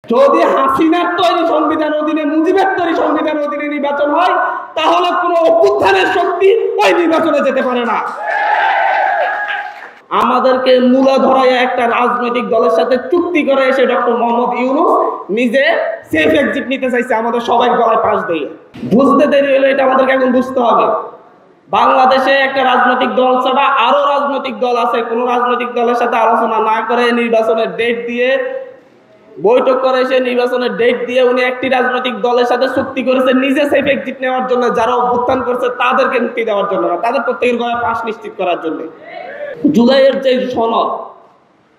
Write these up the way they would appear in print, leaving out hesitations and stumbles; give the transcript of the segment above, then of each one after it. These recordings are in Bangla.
যদি হাসিনার তৈরি সংবিধান অধীনে, মুজিবের তৈরি সংবিধান অধীনে নির্বাচন হয়, তাহলে কোনো অভ্যুত্থানের শক্তি ওই নির্বাচনে যেতে পারে না। আমাদেরকে মূলা ধরায় একটা রাজনৈতিক দলের সাথে চুক্তি করে এসে ডক্টর মোহাম্মদ ইউনূস নিজে সেফ এক্সিট নিতে চাইছে আমাদের সবাই গলায় পাশ দিয়ে। বুঝতে দেরি হলে এটা আমাদেরকে এখন বুঝতে হবে। বাংলাদেশে একটা রাজনৈতিক দল ছাড়া আরো রাজনৈতিক দল আছে, কোন রাজনৈতিক দলের সাথে আলোচনা না করে নির্বাচনের ডেট দিয়ে, বৈঠক করে এসে নির্বাচনের ডেট দিয়ে উনি একটি রাজনৈতিক দলের সাথে চুক্তি করেছে নিজে সেফ এক্সিট নেওয়ার জন্য, যারা অভ্যুত্থান করছে তাদেরকে মুক্তি দেওয়ার জন্য না, তাদের প্রত্যেকের গলায় পাশ নিশ্চিত করার জন্য। জুলাইয়ের যে সনদ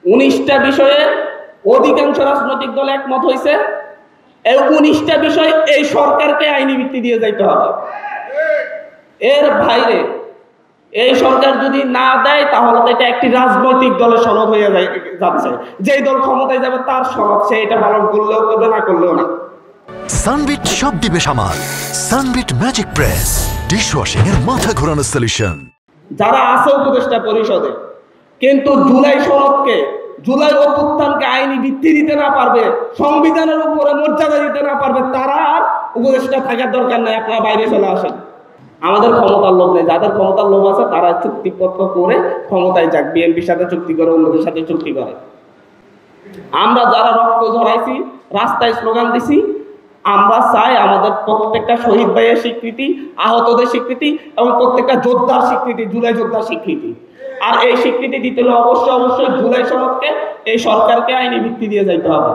19টা বিষয়ে অধিকাংশ রাজনৈতিক দল একমত হয়েছে। এই 19টা বিষয় এই সরকারকে আইনি ভিত্তি দিয়ে যাইতে হবে। এর বাইরে এই সরকার যদি না দেয় তাহলে তো এটা একটি রাজনৈতিক দলের সনদ হয়ে যাচ্ছে। যেই দল ক্ষমতায় যাবে তার সনদ, সে এটা পালন করলেও করবে, না করলেও না। সানবিট সব দিবে সামাল। সানবিট ম্যাজিক প্রেস ডিশওয়াশিং এর মাথা ঘোরানো সলিউশন। যারা আছে উপদেষ্টা পরিষদে কিন্তু জুলাই সনদকে, জুলাই অভ্যুত্থানকে আইনি ভিত্তি দিতে না পারবে, সংবিধানের উপরে মর্যাদা দিতে না পারবে, তারা আর উপদেষ্টা থাকার দরকার নাই, আপনারা বাইরে চলে আসেন। আমাদের ক্ষমতার লোভ নেই, যাদের ক্ষমতার লোভ আছে তারা চুক্তিপত্র করে ক্ষমতায় যাক, বিএনপির সাথে চুক্তি করে, অন্যদের সাথে চুক্তি করে। আমরা যারা রক্ত ঝরাইছি, রাস্তায় স্লোগান দিছি, আমরা চাই আমাদের প্রত্যেকটা শহীদ ভাইয়ের স্বীকৃতি, আহতদের স্বীকৃতি এবং প্রত্যেকটা যোদ্ধার স্বীকৃতি, জুলাই যোদ্ধার স্বীকৃতি। আর এই স্বীকৃতি দিতে হলে অবশ্যই জুলাই সনদকে, এই সরকারকে আইনি ভিত্তি দিয়ে যাইতে হবে।